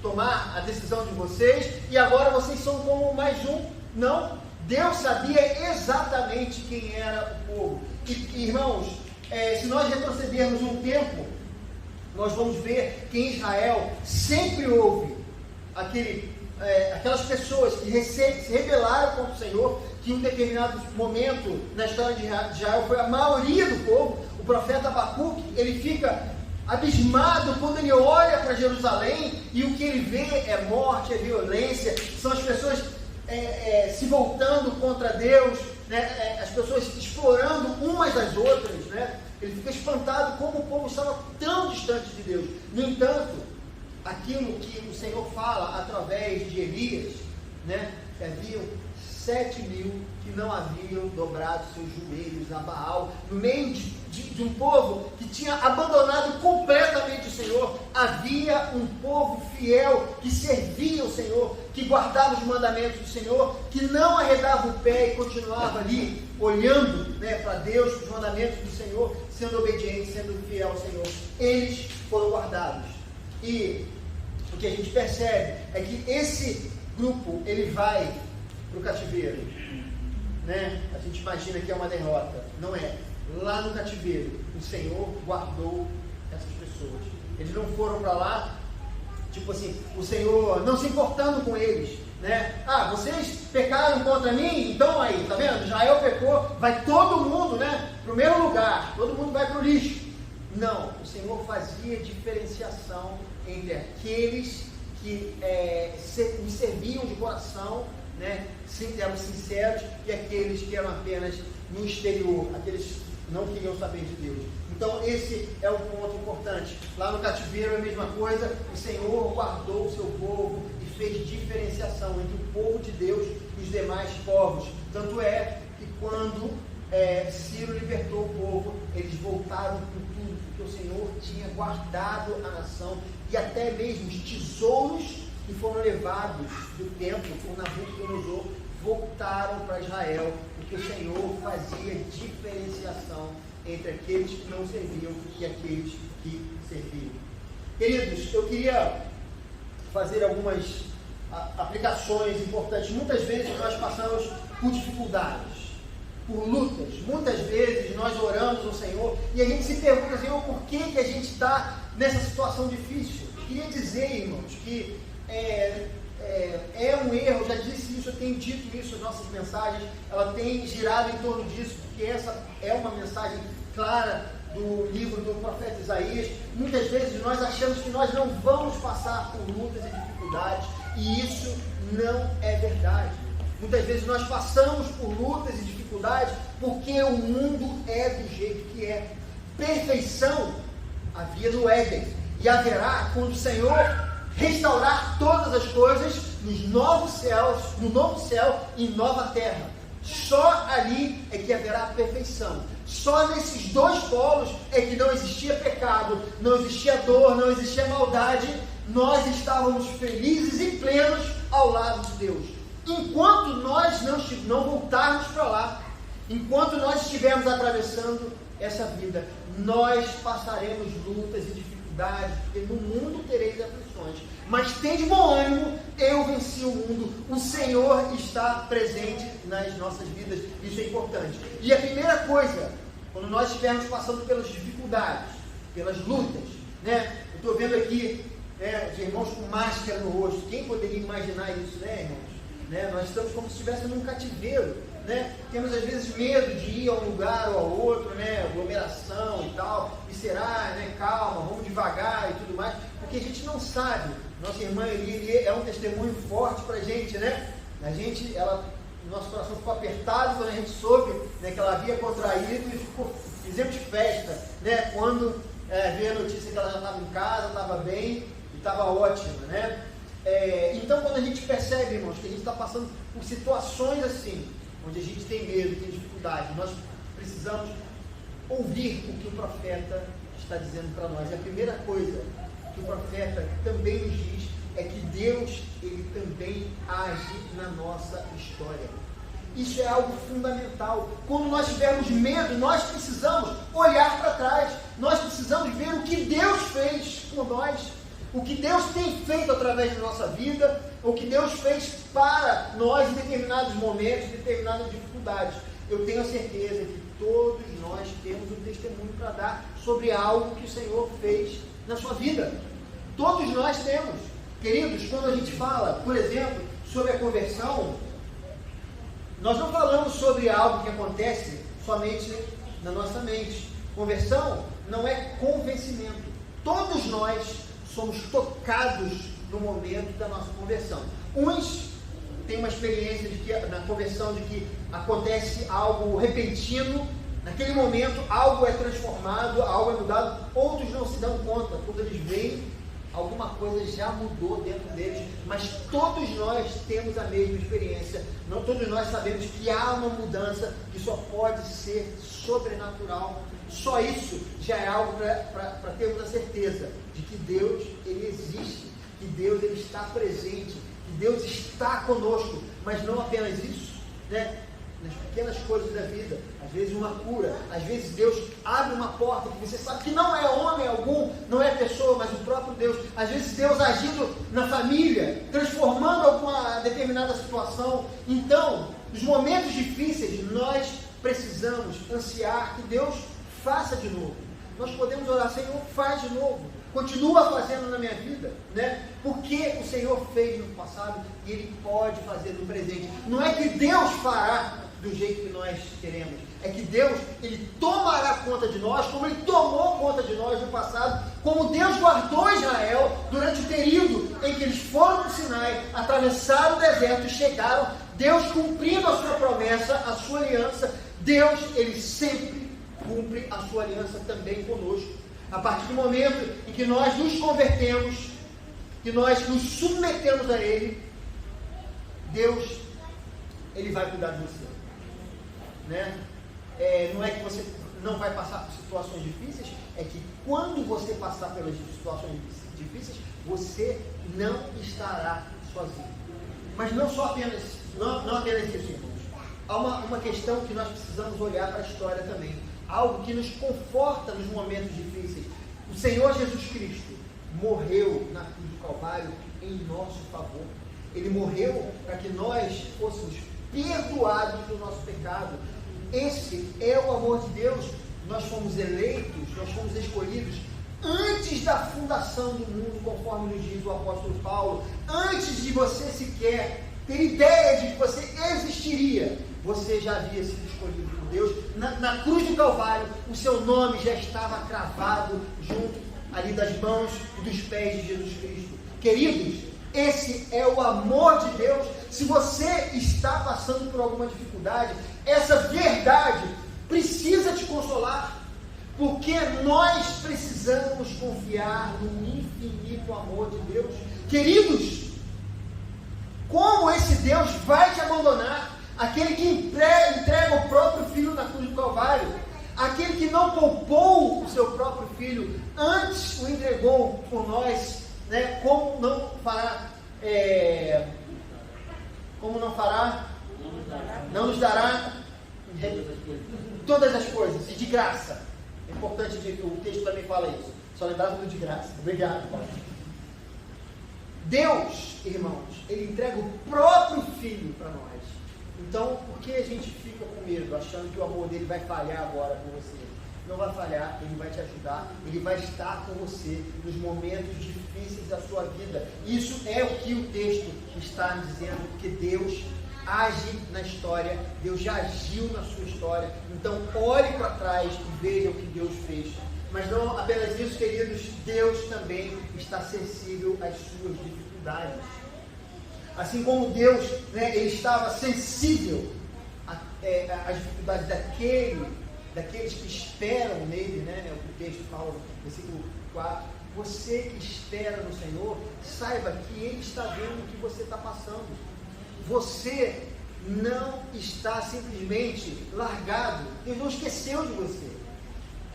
tomar a decisão de vocês e agora vocês são como mais um. Não, Deus sabia exatamente quem era o povo. E irmãos, se nós retrocedermos um tempo, nós vamos ver que em Israel sempre houve aquelas pessoas que se rebelaram contra o Senhor, que em um determinado momento na história de Israel foi a maioria do povo. O profeta Abacuque, ele fica abismado quando ele olha para Jerusalém e o que ele vê é morte, é violência, são as pessoas se voltando contra Deus, né? As pessoas explorando umas das outras, né? Ele fica espantado como o povo estava tão distante de Deus. No entanto, aquilo que o Senhor fala através de Elias, né? Que haviam 7.000 que não haviam dobrado seus joelhos a Baal, no meio de um povo que tinha abandonado completamente o Senhor. Havia um povo fiel que servia o Senhor, que guardava os mandamentos do Senhor, que não arredava o pé e continuava ali olhando, né, para Deus, para os mandamentos do Senhor, sendo obediente, sendo fiel ao Senhor. Eles foram guardados. E o que a gente percebe é que esse grupo, ele vai para o cativeiro, né? A gente imagina que é uma derrota. Não é. Lá no cativeiro, o Senhor guardou essas pessoas. Eles não foram para lá, tipo assim, o Senhor não se importando com eles, né? Ah, vocês pecaram contra mim, então aí, tá vendo? Israel pecou, vai todo mundo, né, para o mesmo lugar, todo mundo vai para o lixo. Não, o Senhor fazia diferenciação entre aqueles que me serviam de coração, né, eram sinceros, e aqueles que eram apenas no exterior, aqueles que não queriam saber de Deus. Então esse é um ponto importante. Lá no cativeiro é a mesma coisa, o Senhor guardou o seu povo e fez diferenciação entre o povo de Deus e os demais povos. Tanto é que quando Ciro libertou o povo, eles voltaram com tudo, porque o Senhor tinha guardado a nação, e até mesmo os tesouros que foram levados do templo por Nabucodonosor voltaram para Israel, porque o Senhor fazia diferenciação entre aqueles que não serviam e aqueles que serviam. Queridos, eu queria fazer algumas aplicações importantes. Muitas vezes nós passamos por dificuldades, por lutas. Muitas vezes nós oramos ao Senhor e a gente se pergunta, Senhor, por que a gente está nessa situação difícil? Eu queria dizer, irmãos, que é um erro. Eu já disse isso, eu tenho dito isso, as nossas mensagens, ela tem girado em torno disso, porque essa é uma mensagem clara do livro do profeta Isaías. Muitas vezes nós achamos que nós não vamos passar por lutas e dificuldades, e isso não é verdade. Muitas vezes nós passamos por lutas e dificuldades porque o mundo é do jeito que é. Perfeição havia no Éden, e haverá quando o Senhor restaurar todas as coisas nos novos céus, no novo céu e nova terra. Só ali é que haverá perfeição. Só nesses dois polos é que não existia pecado, não existia dor, não existia maldade. Nós estávamos felizes e plenos ao lado de Deus. Enquanto nós não voltarmos para lá, enquanto nós estivermos atravessando essa vida, nós passaremos lutas e dificuldades, porque no mundo tereis aflições, mas tende bom ânimo, eu venci o mundo. O Senhor está presente nas nossas vidas, isso é importante. E a primeira coisa, quando nós estivermos passando pelas dificuldades, pelas lutas, né? Eu estou vendo aqui, os irmãos com máscara no rosto. Quem poderia imaginar isso, né, irmãos? Né? Nós estamos como se estivéssemos num cativeiro, né? Temos às vezes medo de ir a um lugar ou ao outro, né? Aglomeração e tal, e será, né? Calma, vamos devagar e tudo mais, porque a gente não sabe. Nossa irmã Eli é um testemunho forte para a gente, né? Nosso coração ficou apertado quando a gente soube, né, que ela havia contraído, e fizemos festa, né? Quando veio a notícia que ela já estava em casa, estava bem e estava ótima, né? Então, quando a gente percebe, irmãos, que a gente está passando por situações assim, onde a gente tem medo, tem dificuldade, nós precisamos ouvir o que o profeta está dizendo para nós. E a primeira coisa que o profeta também nos diz é que Deus, ele também age na nossa história. Isso é algo fundamental. Quando nós tivermos medo, nós precisamos olhar para trás, nós precisamos ver o que Deus fez por nós, o que Deus tem feito através da nossa vida, o que Deus fez para nós em determinados momentos, em determinadas dificuldades. Eu tenho a certeza que todos nós temos um testemunho para dar sobre algo que o Senhor fez na sua vida. Todos nós temos. Queridos, quando a gente fala, por exemplo, sobre a conversão, nós não falamos sobre algo que acontece somente na nossa mente. Conversão não é convencimento. Todos nós somos tocados no momento da nossa conversão. Uns têm uma experiência de que, na conversão, de que acontece algo repentino, naquele momento algo é transformado, algo é mudado. Outros não se dão conta, quando eles veem, alguma coisa já mudou dentro deles, mas todos nós temos a mesma experiência. Não todos nós sabemos que há uma mudança que só pode ser sobrenatural. Só isso já é algo para termos a certeza de que Deus, Ele existe, que Deus, Ele está presente, que Deus está conosco, mas não apenas isso, né? Nas pequenas coisas da vida, às vezes uma cura, às vezes Deus abre uma porta que você sabe que não é homem algum, não é pessoa, mas o próprio Deus. Às vezes Deus agindo na família, transformando alguma determinada situação. Então, nos momentos difíceis, nós precisamos ansiar que Deus faça de novo. Nós podemos orar, Senhor, faz de novo. Continua fazendo na minha vida, né? Porque o Senhor fez no passado e Ele pode fazer no presente. Não é que Deus fará do jeito que nós queremos, é que Deus, Ele tomará conta de nós, como Ele tomou conta de nós no passado, como Deus guardou Israel durante o período em que eles foram no Sinai, atravessaram o deserto e chegaram, Deus cumprindo a sua promessa, a sua aliança. Deus, Ele sempre cumpre a sua aliança também conosco. A partir do momento em que nós nos convertemos, que nós nos submetemos a Ele, Deus, Ele vai cuidar de você, né? Não é que você não vai passar por situações difíceis, é que quando você passar pelas situações difíceis, você não estará sozinho. Mas não apenas isso, irmãos. Há uma questão que nós precisamos olhar para a história também. Algo que nos conforta nos momentos difíceis. O Senhor Jesus Cristo morreu na cruz do Calvário em nosso favor. Ele morreu para que nós fôssemos perdoados do nosso pecado. Esse é o amor de Deus. Nós fomos eleitos, nós fomos escolhidos antes da fundação do mundo, conforme nos diz o apóstolo Paulo. Antes de você sequer ter ideia de que você existiria, você já havia sido escolhido por Deus. Na cruz do Calvário, o seu nome já estava cravado junto ali das mãos e dos pés de Jesus Cristo. Queridos, esse é o amor de Deus. Se você está passando por alguma dificuldade, essa verdade precisa te consolar, porque nós precisamos confiar no infinito amor de Deus. Queridos, como esse Deus vai te abandonar? Aquele que entrega o próprio Filho na cruz do Calvário, aquele que não poupou o seu próprio Filho, antes o entregou por nós, né? Como não fará? Não nos dará todas as coisas, e de graça. É importante, o texto também fala isso. Só lembrava do de graça. Obrigado, Paulo. Deus, irmãos, Ele entrega o próprio Filho para nós. Então, por que a gente fica com medo, achando que o amor dele vai falhar agora com você? Não vai falhar, Ele vai te ajudar, Ele vai estar com você nos momentos difíceis da sua vida. Isso é o que o texto está dizendo, porque Deus age na história, Deus já agiu na sua história. Então, olhe para trás e veja o que Deus fez. Mas não apenas isso, queridos, Deus também está sensível às suas dificuldades. Assim como Deus, né, Ele estava sensível às dificuldades daqueles que esperam nele, né? O texto fala no versículo 4. Você que espera no Senhor, saiba que Ele está vendo o que você está passando. Você não está simplesmente largado. Deus não esqueceu de você.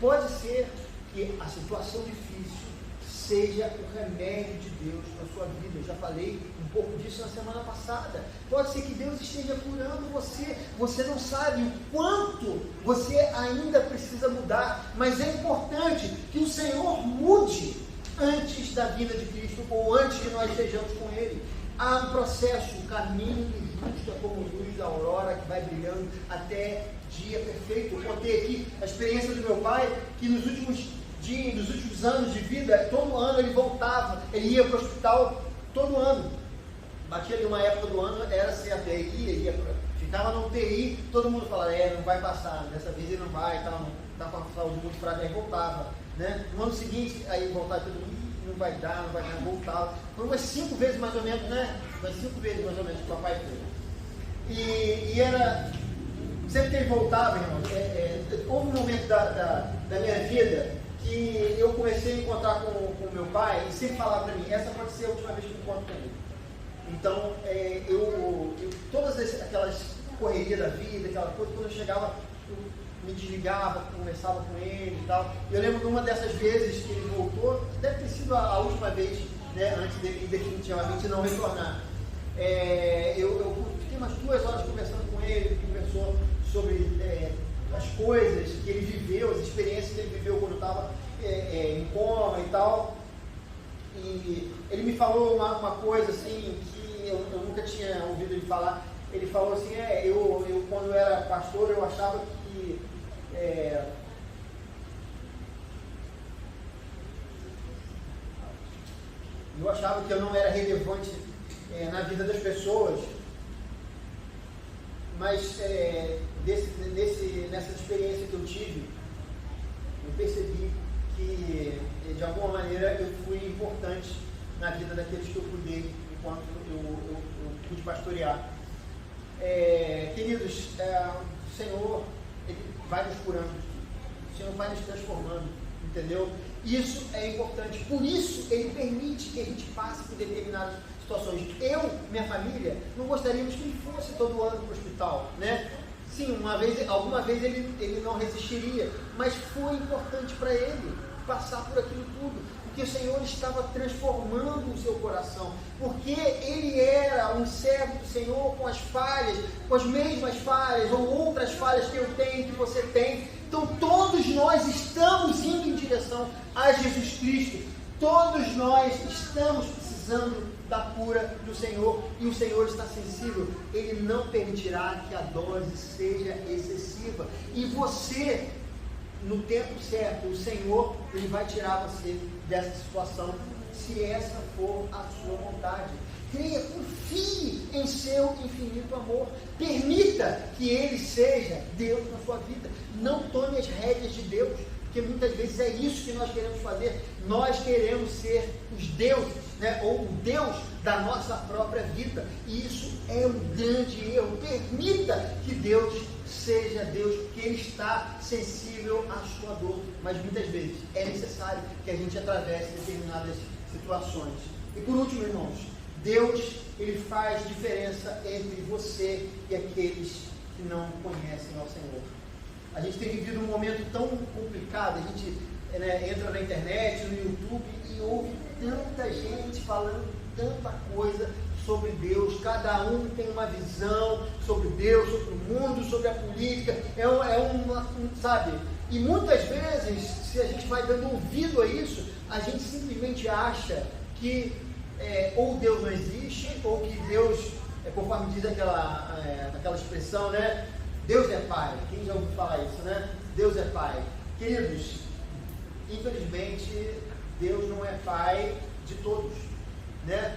Pode ser que a situação difícil seja o remédio de Deus na sua vida. Eu já falei um pouco disso na semana passada. Pode ser que Deus esteja curando você. Você não sabe o quanto você ainda precisa mudar, mas é importante que o Senhor mude antes da vinda de Cristo, ou antes que nós estejamos com Ele. Há um processo, um caminho justo como luz da aurora que vai brilhando até dia perfeito. Eu contei aqui a experiência do meu pai, que nos últimos anos de vida, todo ano ele voltava, ele ia para o hospital todo ano. Batia ali uma época do ano, era CAD, ficava no UTI, todo mundo falava, não vai passar, dessa vez ele não vai, tá com a saúde muito fraca, aí voltava, né? No ano seguinte, aí voltava todo mundo, não vai dar, voltava. Foi umas 5 vezes mais ou menos, né? Umas 5 vezes mais ou menos que o papai foi. E era, sempre que ele voltava, irmão, houve um momento da minha vida que eu comecei a encontrar com o meu pai e sempre falava para mim, essa pode ser a última vez que eu encontro com ele. Então, eu todas aquelas correrias da vida, aquela coisa, quando eu chegava, eu me desligava, conversava com ele e tal. Eu lembro de uma dessas vezes que ele voltou, deve ter sido a última vez, né, antes dele definitivamente não retornar. Eu fiquei umas 2 horas conversando com ele, conversou sobre as coisas que ele viveu, as experiências que ele viveu quando estava em coma e tal. E ele me falou uma coisa assim que eu nunca tinha ouvido ele falar. Ele falou assim, eu quando eu era pastor, eu achava que eu não era relevante na vida das pessoas, mas nessa experiência que eu tive, eu percebi que de alguma maneira eu fui importante na vida daqueles que eu cuidei enquanto eu pude pastorear. Queridos, o Senhor, Ele vai nos curando, o Senhor vai nos transformando, entendeu? Isso é importante, por isso Ele permite que a gente passe por determinadas situações. Eu, minha família, não gostaríamos que ele fosse todo ano para o hospital, né? Sim, alguma vez ele não resistiria, mas foi importante para ele passar por aquilo tudo, porque o Senhor estava transformando o seu coração, porque ele era um servo do Senhor com as falhas, com as mesmas falhas, ou outras falhas que eu tenho, que você tem. Então todos nós estamos indo em direção a Jesus Cristo, todos nós estamos precisando da cura do Senhor, e o Senhor está sensível, Ele não permitirá que a dose seja excessiva, e você, no tempo certo, o Senhor, Ele vai tirar você dessa situação, se essa for a sua vontade. Creia, confie em seu infinito amor, permita que Ele seja Deus na sua vida, não tome as rédeas de Deus, porque muitas vezes é isso que nós queremos fazer, nós queremos ser os deuses, né? Ou o Deus da nossa própria vida, e isso é um grande erro. Permita que Deus seja Deus, porque Ele está sensível à sua dor, mas muitas vezes é necessário que a gente atravesse determinadas situações. E por último, irmãos, Deus, Ele faz diferença entre você e aqueles que não conhecem ao Senhor. A gente tem vivido um momento tão complicado, a gente entra na internet, no YouTube e ouve tanta gente falando tanta coisa sobre Deus, cada um tem uma visão sobre Deus, sobre o mundo, sobre a política, sabe? E muitas vezes, se a gente vai dando ouvido a isso, a gente simplesmente acha que ou Deus não existe, ou que Deus, conforme diz aquela expressão, né? Deus é Pai. Quem já ouviu falar isso, né? Deus é Pai. Queridos, infelizmente, Deus não é Pai de todos, né?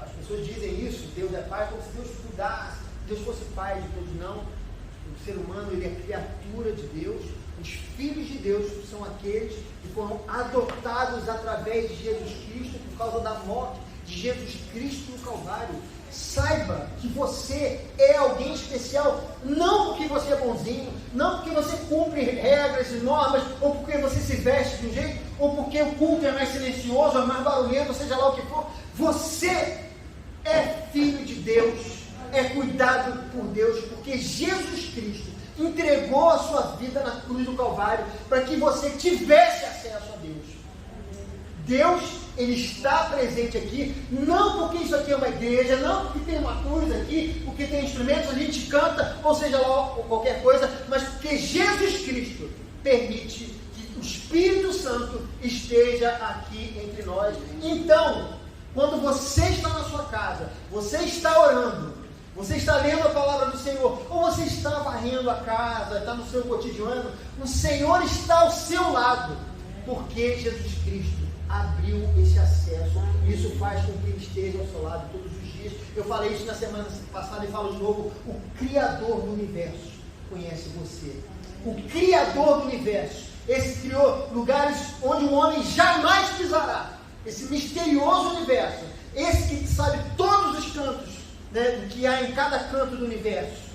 As pessoas dizem isso, Deus é Pai, como se Deus cuidasse, Deus fosse Pai de todos. Não. O ser humano, ele é criatura de Deus. Os filhos de Deus são aqueles que foram adotados através de Jesus Cristo, por causa da morte de Jesus Cristo no Calvário. Saiba que você é alguém especial, não porque você é bonzinho, não porque você cumpre regras e normas, ou porque você se veste de um jeito, ou porque o culto é mais silencioso, é mais barulhento, seja lá o que for. Você é filho de Deus, é cuidado por Deus, porque Jesus Cristo entregou a sua vida na cruz do Calvário para que você tivesse acesso a Deus. Deus, Ele está presente aqui, não porque isso aqui é uma igreja, não porque tem uma cruz aqui, porque tem instrumentos, a gente canta, ou seja lá, ou qualquer coisa, mas porque Jesus Cristo permite que o Espírito Santo esteja aqui entre nós. Então, quando você está na sua casa, você está orando, você está lendo a palavra do Senhor, ou você está varrendo a casa, está no seu cotidiano, o Senhor está ao seu lado, porque Jesus Cristo abriu esse acesso. Isso faz com que Ele esteja ao seu lado todos os dias. Eu falei isso na semana passada e falo de novo. O Criador do Universo conhece você. O Criador do Universo. Esse criou lugares onde o homem jamais pisará. Esse misterioso universo. Esse que sabe todos os cantos, né, o que há em cada canto do universo.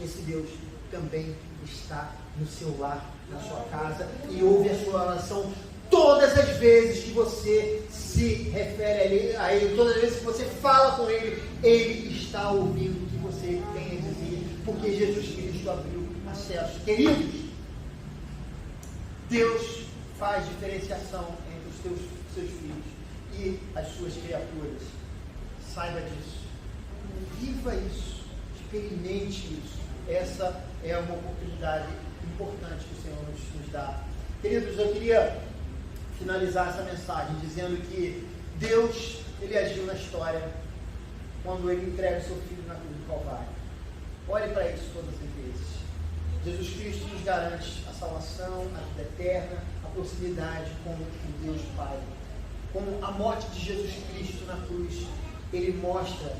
Esse Deus também está no seu lar, na sua casa, e ouve a sua oração todas as vezes que você se refere a Ele, todas as vezes que você fala com Ele, Ele está ouvindo o que você tem a dizer, porque Jesus Cristo abriu acesso. Queridos, Deus faz diferenciação entre os seus filhos e as suas criaturas. Saiba disso. Viva isso. Experimente isso. Essa é uma oportunidade importante que o Senhor nos dá. Queridos, eu queria finalizar essa mensagem dizendo que Deus, Ele agiu na história quando Ele entrega o seu Filho na cruz do Calvário. Olhe para isso todas as vezes. Jesus Cristo nos garante a salvação, a vida eterna, a proximidade com o Deus Pai. Com a morte de Jesus Cristo na cruz, Ele mostra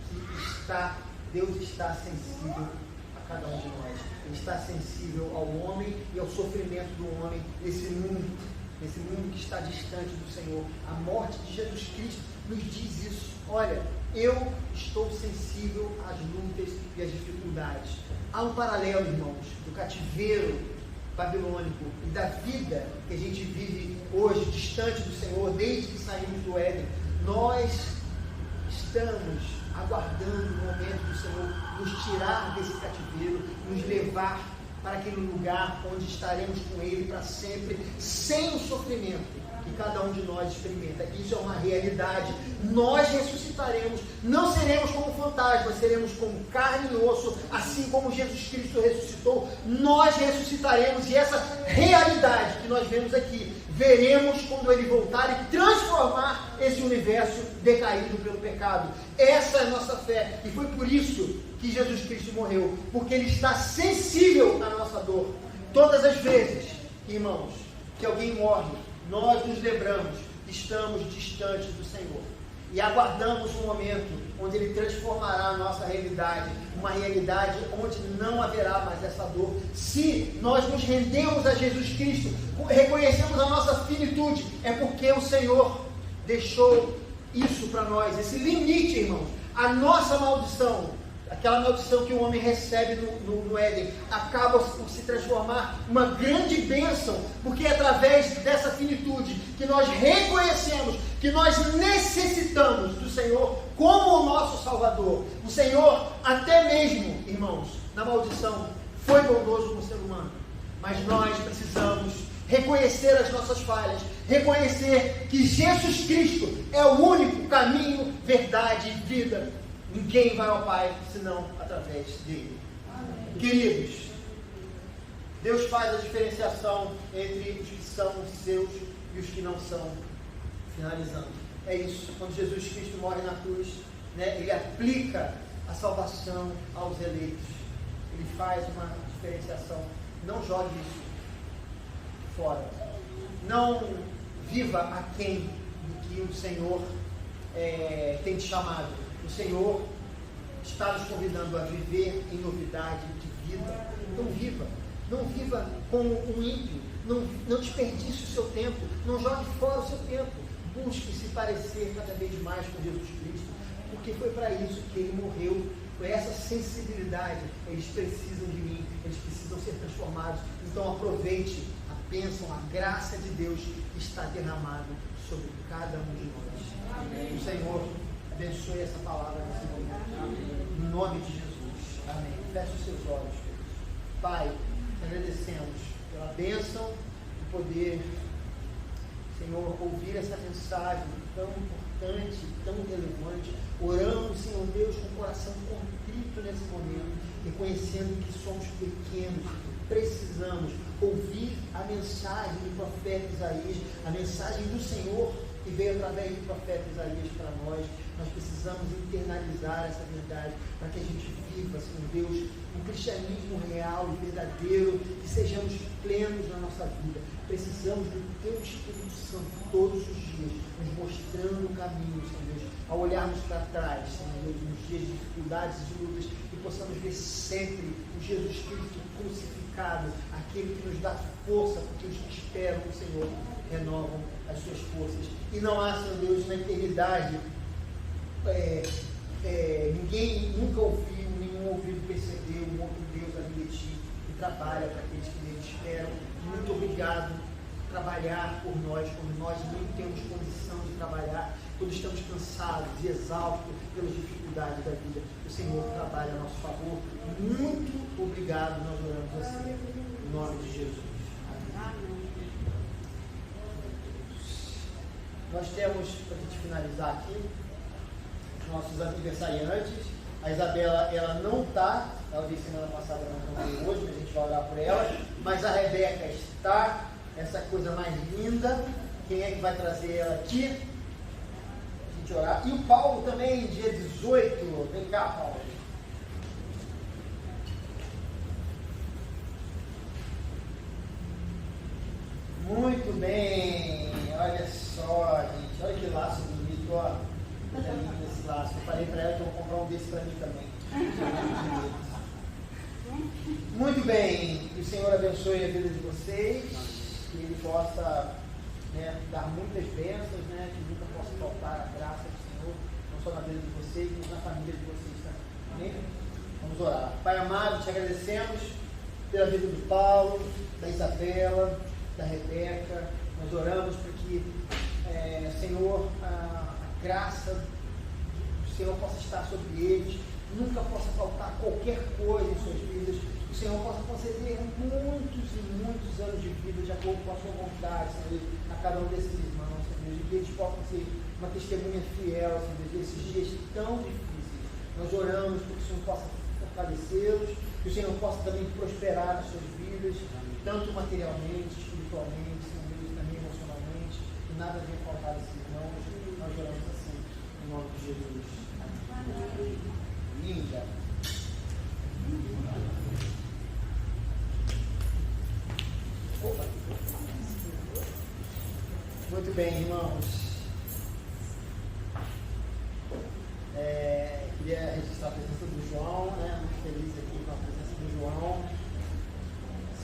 que Deus está sensível a cada um de nós. Ele está sensível ao homem e ao sofrimento do homem nesse mundo que está distante do Senhor. A morte de Jesus Cristo nos diz isso. Olha, eu estou sensível às lutas e às dificuldades. Há um paralelo, irmãos, do cativeiro babilônico e da vida que a gente vive hoje, distante do Senhor, desde que saímos do Éden. Nós estamos aguardando o momento do Senhor nos tirar desse cativeiro, nos levar para aquele lugar onde estaremos com Ele para sempre, sem o sofrimento que cada um de nós experimenta. Isso é uma realidade. Nós ressuscitaremos, não seremos como fantasmas, seremos como carne e osso, assim como Jesus Cristo ressuscitou. Nós ressuscitaremos, e essa realidade que nós vemos aqui, veremos quando Ele voltar e transformar esse universo decaído pelo pecado. Essa é a nossa fé, e foi por isso que Jesus Cristo morreu, porque Ele está sensível à nossa dor. Todas as vezes, irmãos, que alguém morre, nós nos lembramos que estamos distantes do Senhor e aguardamos um momento onde Ele transformará a nossa realidade, uma realidade onde não haverá mais essa dor. Se nós nos rendemos a Jesus Cristo, reconhecemos a nossa finitude, é porque o Senhor deixou isso para nós, esse limite, irmãos. A nossa maldição, aquela maldição que o homem recebe no Éden, acaba por se transformar uma grande bênção, porque é através dessa finitude que nós reconhecemos que nós necessitamos do Senhor como o nosso Salvador. O Senhor, até mesmo, irmãos, na maldição, foi bondoso com o ser humano, mas nós precisamos reconhecer as nossas falhas, reconhecer que Jesus Cristo é o único caminho, verdade e vida. Ninguém vai ao Pai senão através dele. Amém. Queridos, Deus faz a diferenciação entre os que são seus e os que não são. Finalizando, é isso. Quando Jesus Cristo morre na cruz, né, Ele aplica a salvação aos eleitos. Ele faz uma diferenciação. Não jogue isso fora. Não viva aquém do que o Senhor tem te chamado. O Senhor está nos convidando a viver em novidade de vida. Então viva. Não viva como um ímpio. Não desperdice o seu tempo. Não jogue fora o seu tempo. Busque se parecer cada vez mais com Jesus Cristo. Porque foi para isso que Ele morreu. Foi essa sensibilidade. Eles precisam de mim. Eles precisam ser transformados. Então aproveite a bênção, a graça de Deus que está derramada sobre cada um de nós. Amém. O Senhor abençoe essa palavra nesse momento. Em nome de Jesus. Amém. Feche os seus olhos. Pai, agradecemos pela bênção de poder, Senhor, ouvir essa mensagem tão importante, tão relevante. Oramos, Senhor Deus, com o coração contrito nesse momento, reconhecendo que somos pequenos, que precisamos ouvir a mensagem do profeta Isaías, a mensagem do Senhor que veio através do profeta Isaías para nós. Nós precisamos internalizar essa verdade para que a gente viva, Senhor Deus, um cristianismo real e verdadeiro, que sejamos plenos na nossa vida. Precisamos do Teu Espírito Santo todos os dias, nos mostrando o caminho, Senhor Deus, ao olharmos para trás, Senhor Deus, nos dias de dificuldades e de lutas, que possamos ver sempre o Jesus Cristo crucificado, aquele que nos dá força, porque os que esperam no Senhor renovam as suas forças. E não há, Senhor Deus, na eternidade, ninguém nunca ouviu, nenhum ouvido percebeu um outro Deus além de Ti, que trabalha para aqueles que nele esperam. Muito obrigado por trabalhar por nós, quando nós não temos condição de trabalhar, quando estamos cansados e exaustos pelas dificuldades da vida. O Senhor trabalha a nosso favor. Muito obrigado, nós oramos assim, em nome de Jesus. Amém. Nós temos, para a gente finalizar aqui, nossos aniversariantes. A Isabela, ela não está, ela veio semana passada, não veio hoje, mas a gente vai orar por ela. Mas a Rebeca está, essa coisa mais linda. Quem é que vai trazer ela aqui? A gente orar. E o Paulo também, dia 18. Vem cá, Paulo. Muito bem. Olha só, gente. Olha que laço bonito, ó. Coisa linda esse laço. Eu falei para ela que eu vou comprar um desse para mim também. Muito bem. Que o Senhor abençoe a vida de vocês. Que Ele possa, né, dar muitas bênçãos, né, que nunca possa faltar a graça do Senhor, não só na vida de vocês, mas na família de vocês também. Amém? Vamos orar. Pai amado, te agradecemos pela vida do Paulo, da Isabela, da Rebeca. Nós oramos para que, Senhor, a graça do Senhor possa estar sobre eles, nunca possa faltar qualquer coisa em suas vidas, que o Senhor possa conceder muitos e muitos anos de vida de acordo com a sua vontade, Senhor, a cada um desses irmãos, Senhor, e que eles possam ser uma testemunha fiel, Senhor, desses dias tão difíceis. Nós oramos para que o Senhor possa fortalecê-los, que o Senhor possa também prosperar nas suas vidas, tanto materialmente, espiritualmente, Senhor Deus, também emocionalmente, que nada venha faltar desses irmãos. Nós oramos assim, em nome de Jesus. Amém. Linda. Opa. Muito bem, irmãos. Queria registrar a presença do João, né? Muito feliz aqui com a presença do João.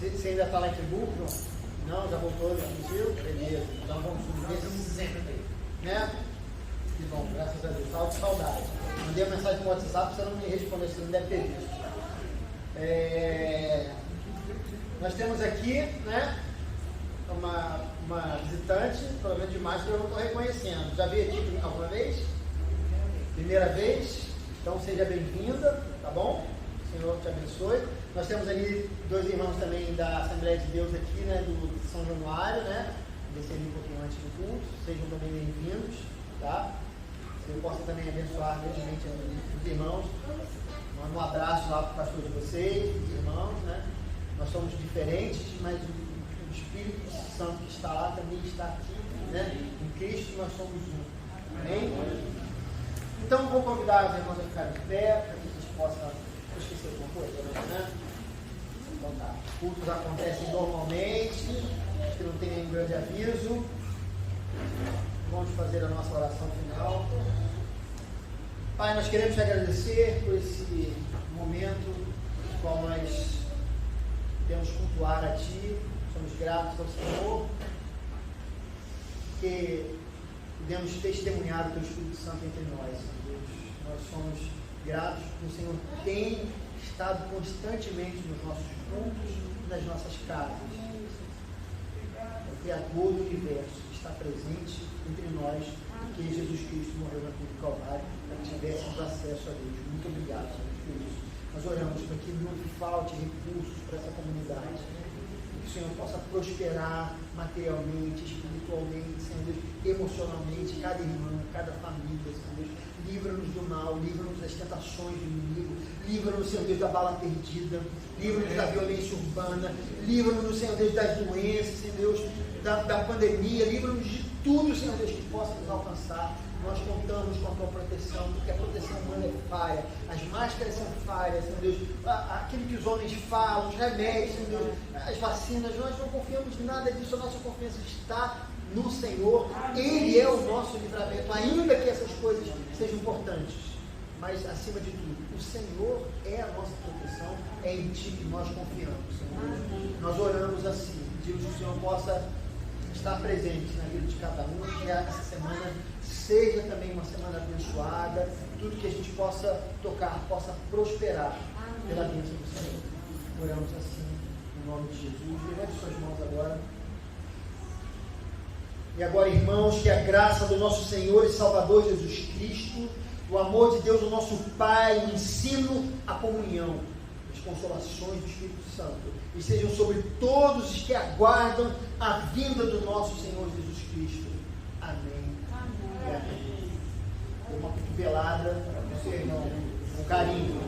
Você ainda está lá em Friburgo, João? Não, já voltou, já fugiu? Beleza. Então vamos subir sempre aí. Né? Que bom, graças a Deus. Estava de saudade. Mandei uma mensagem no WhatsApp, você não me respondeu, você não deve ter visto. Nós temos aqui, né, uma visitante, provavelmente de máscara, eu não estou reconhecendo. Já veio aqui alguma vez? Primeira vez? Então seja bem-vinda, tá bom? O Senhor te abençoe. Nós temos ali dois irmãos também da Assembleia de Deus aqui, né, do São Januário, né? Descer um pouquinho antes do culto. Sejam também bem-vindos, tá? Que eu possa também abençoar grandemente os irmãos. Mando um abraço lá para o pastor de vocês, os irmãos, né? Nós somos diferentes, mas o Espírito Santo que está lá também está aqui, né? Em Cristo nós somos um. Amém? Então vou convidar os irmãos a ficarem de pé, para que a gente possa. Eu esqueci alguma coisa, né? Então tá. Cultos acontecem normalmente, acho que não tem nenhum grande aviso. Vamos fazer a nossa oração final. Pai, nós queremos te agradecer por esse momento no qual nós podemos cultuar a Ti. Somos gratos ao Senhor, porque podemos testemunhar o Teu Espírito Santo entre nós, Senhor Deus. Nós somos gratos porque o Senhor tem estado constantemente nos nossos cultos e nas nossas casas. O Criador do Universo está presente entre nós, porque Jesus Cristo morreu na cruz do Calvário para que tivéssemos acesso a Deus. Muito obrigado, Senhor, por isso. Nós oramos para que não falte recursos para essa comunidade, que o o Senhor possa prosperar materialmente, espiritualmente, Senhor Deus, emocionalmente, cada irmão, cada família, Senhor Deus. Livra-nos do mal, livra-nos das tentações do inimigo, livra-nos, Senhor Deus, da bala perdida, livra-nos da violência urbana, livra-nos, Senhor Deus, das doenças, Senhor Deus, da pandemia, livra-nos de tudo, Senhor Deus, que possa nos alcançar. Nós contamos com a tua proteção, porque a proteção humana é falha, as máscaras são falhas, Senhor Deus, aquilo que os homens falam, os remédios, Senhor Deus, as vacinas, nós não confiamos em nada disso, a nossa confiança está no Senhor. Ele é o nosso livramento, ainda que essas coisas sejam importantes, mas acima de tudo, o Senhor é a nossa proteção, é em Ti que nós confiamos, Senhor. Nós oramos assim, pedimos que o Senhor possa estar presente na vida de cada um, que essa semana seja também uma semana abençoada, tudo que a gente possa tocar, possa prosperar pela bênção do Senhor. Oramos assim, em nome de Jesus. Levante suas mãos agora. E agora, irmãos, que a graça do nosso Senhor e Salvador Jesus Cristo, o amor de Deus, o nosso Pai, o ensino, a comunhão, as consolações do Espírito Santo, e sejam sobre todos os que aguardam a vinda do nosso Senhor Jesus Cristo. Amém. Amém. Uma cotovelada para você, irmão, com carinho.